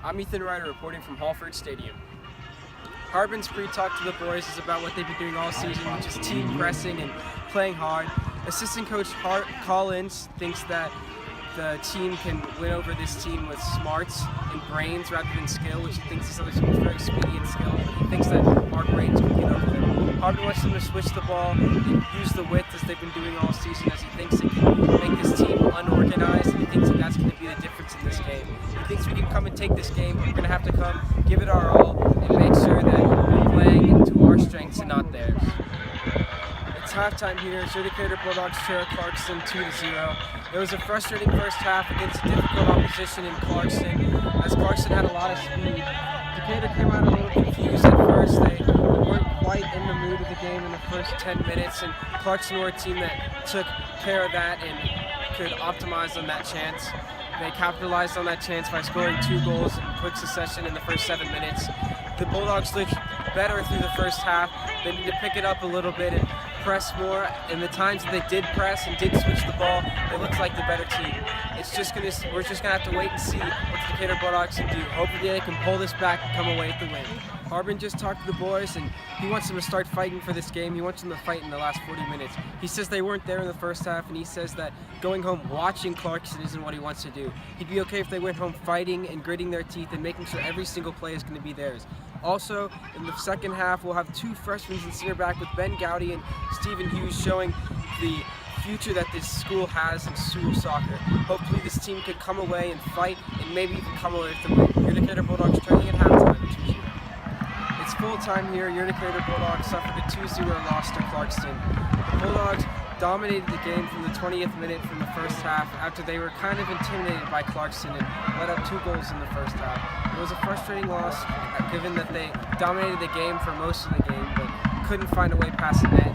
I'm Ethan Ryder reporting from Halford Stadium. Harbin's pre-talk to the boys is about what they've been doing all season, which is team pressing and playing hard. Assistant coach Collins thinks that the team can win over this team with smarts and brains rather than skill, which he thinks this other team is very speedy and skilled. He thinks that our brains can get over them. Harbin wants them to switch the ball and use the width as they've been doing all season, as he thinks it can make this team unorganized, and he thinks that that's going to be the difference in this game. He thinks we can come and take this game. We're going to have to come, give it our all, and make sure that we're playing to our strengths and not theirs. It's halftime here. Decatur Bulldogs trail Clarkston 2-0. It was a frustrating first half against a difficult opposition in Clarkston, as Clarkston had a lot of speed. Decatur came out a little confused at first. They weren't quite in the mood of the game in the first 10 minutes, and Clarkston were a team that took care of that and could optimize on that chance. They capitalized on that chance by scoring 2 goals in quick succession in the first 7 minutes. The Bulldogs looked better through the first half. They need to pick it up a little bit and press more. In the times that they did press and did switch the ball, they looked like the better team. We're just gonna have to wait and see what the Decatur Bulldogs can do. Hopefully they can pull this back and come away with the win. Harbin just talked to the boys, and he wants them to start fighting for this game. He wants them to fight in the last 40 minutes. He says they weren't there in the first half, and he says that going home watching Clarkston isn't what he wants to do. He'd be okay if they went home fighting and gritting their teeth and making sure every single play is going to be theirs. Also, in the second half, we'll have 2 freshmen in center back with Ben Gowdy and Stephen Hughes, showing the future that this school has in Sumo soccer. Hopefully this team could come away and fight and maybe even come away with the win. Your Decatur Bulldogs trailing at halftime 2-0. It's full time here. Your Decatur Bulldogs suffered a 2-0 loss to Clarkston. The Bulldogs dominated the game from the 20th minute from the first half after they were kind of intimidated by Clarkston and let up 2 goals in the first half. It was a frustrating loss given that they dominated the game for most of the game but couldn't find a way past the net.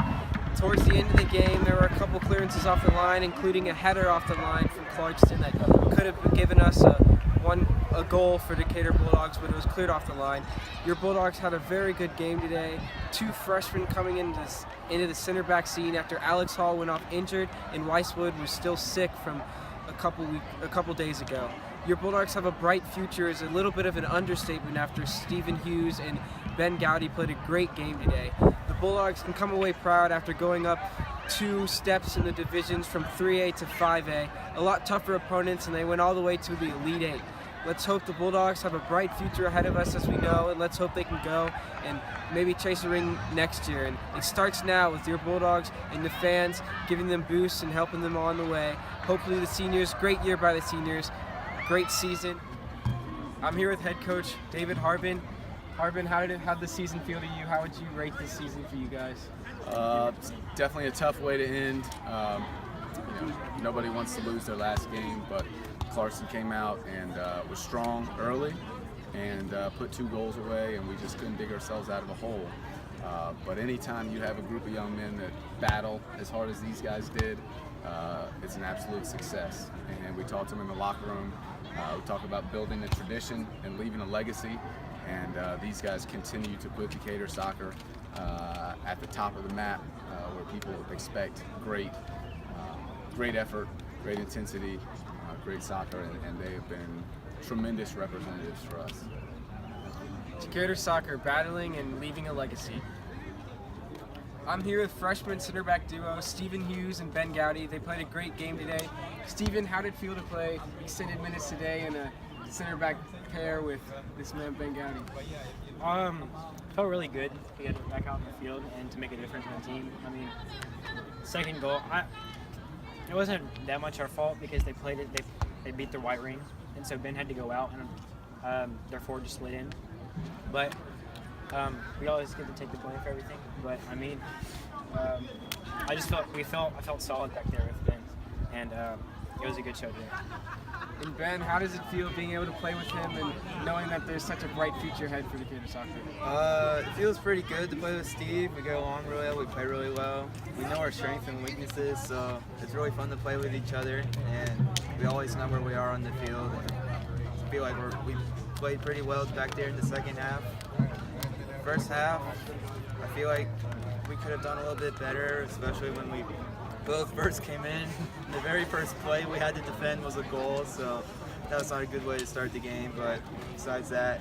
Towards the end of the game, there were a couple clearances off the line, including a header off the line from Clarkston that could have given us a goal for Decatur Bulldogs, but it was cleared off the line. Your Bulldogs had a very good game today. 2 freshmen coming into the center back scene after Alex Hall went off injured and Weisswood was still sick from a couple days ago. Your Bulldogs have a bright future is a little bit of an understatement after Stephen Hughes and Ben Gowdy played a great game today. The Bulldogs can come away proud after going up 2 steps in the divisions from 3A to 5A. A lot tougher opponents, and they went all the way to the Elite 8. Let's hope the Bulldogs have a bright future ahead of us as we go, and let's hope they can go and maybe chase a ring next year. And it starts now with your Bulldogs and the fans giving them boosts and helping them on the way. Hopefully the seniors, great year by the seniors, great season. I'm here with head coach David Harbin. Harbin, how'd the season feel to you? How would you rate this season for you guys? It's definitely a tough way to end. Nobody wants to lose their last game, but Clarkston came out and was strong early and put 2 goals away, and we just couldn't dig ourselves out of a hole. But anytime you have a group of young men that battle as hard as these guys did, it's an absolute success. And we talked to them in the locker room. We talked about building a tradition and leaving a legacy. And these guys continue to put Decatur soccer at the top of the map, where people expect great effort, great intensity, great soccer, and they have been tremendous representatives for us. Decatur soccer battling and leaving a legacy. I'm here with freshman center back duo Stephen Hughes and Ben Gowdy. They played a great game today. Stephen, how did it feel to play extended minutes today in a center back pair with this man Ben Gowdy? Felt really good to get back out in the field and to make a difference in the team. I mean, second goal, it wasn't that much our fault because they played it. They beat their white ring, and so Ben had to go out, and their forward just slid in. But we always get to take the blame for everything. But I mean, I felt solid back there with Ben, and it was a good show today. And Ben, how does it feel being able to play with him and knowing that there's such a bright future ahead for Decatur soccer? It feels pretty good to play with Steve. We get along really well. We play really well. We know our strengths and weaknesses, so it's really fun to play with each other. And we always know where we are on the field. And I feel like we played pretty well back there in the second half. First half, I feel like we could have done a little bit better, especially when we both first came in. The very first play we had to defend was a goal, so that was not a good way to start the game, but besides that,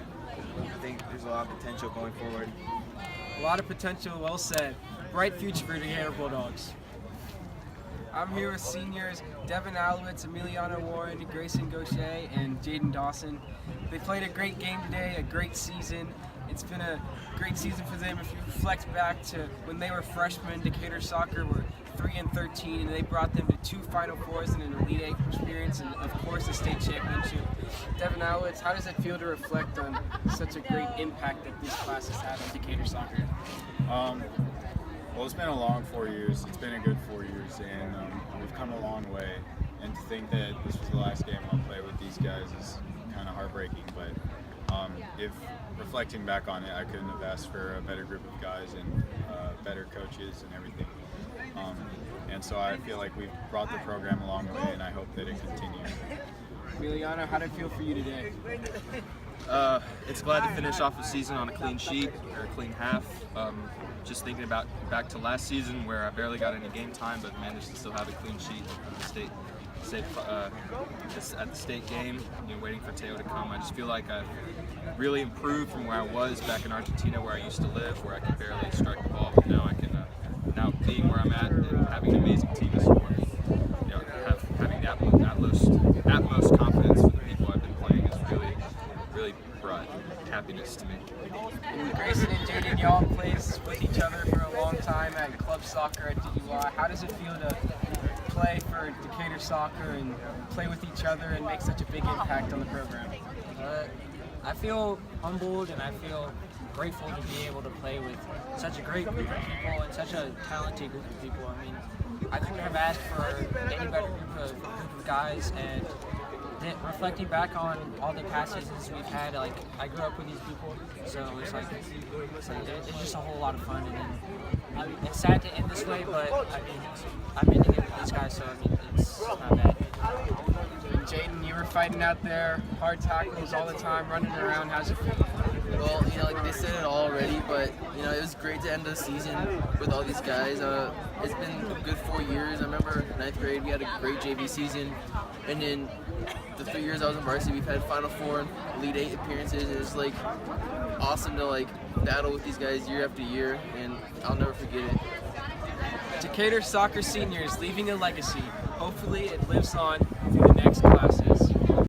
I think there's a lot of potential going forward. A lot of potential, well said. Bright future for the Decatur Bulldogs. I'm here with seniors Devin Alowitz, Emiliano Warren, Grayson Gaucher, and Jaden Dawson. They played a great game today, a great season. It's been a great season for them. If you reflect back to when they were freshmen, Decatur soccer were 3-13, and they brought them to 2 Final Fours and an Elite Eight experience, and of course the state championship. Devin Alowitz, how does it feel to reflect on such a great impact that this class has had on Decatur soccer? Well, it's been a long 4 years. It's been a good 4 years, and we've come a long way. And to think that this was the last game I'll play with these guys is kind of heartbreaking. But if reflecting back on it, I couldn't have asked for a better group of guys and better coaches and everything. And so I feel like we've brought the program a long way, and I hope that it continues. Emiliano, how did it feel for you today? It's glad to finish off the season on a clean sheet or a clean half. Just thinking about back to last season where I barely got any game time, but managed to still have a clean sheet at the state game. Waiting for Teo to come. I just feel like I've really improved from where I was back in Argentina, where I used to live, where I could barely strike the ball. But now I can. Now being where I'm at and having an amazing team to support me, having the utmost confidence for the people I've been playing is really brought happiness to me. Grayson and Jaden, y'all played with each other for a long time at club soccer at DUI. How does it feel to play for Decatur soccer and play with each other and make such a big impact on the program? I feel humbled and I feel grateful to be able to play with such a great group of people and such a talented group of people. I mean, I couldn't have asked for any better group of guys, and then reflecting back on all the past seasons we've had, like I grew up with these people, so it's just a whole lot of fun. And then, it's sad to end this way, but I mean, I'm ending it with these guys, so I mean, it's not bad. Jaden, you were fighting out there, hard tackles all the time, running around. How's it feel? Well, like they said it all already, but it was great to end the season with all these guys. It's been a good 4 years. I remember 9th grade we had a great JV season, and then the 3 years I was in varsity we've had Final Four and Elite Eight appearances. And it's awesome to battle with these guys year after year, and I'll never forget it. Decatur soccer seniors leaving a legacy. Hopefully it lives on through the next classes.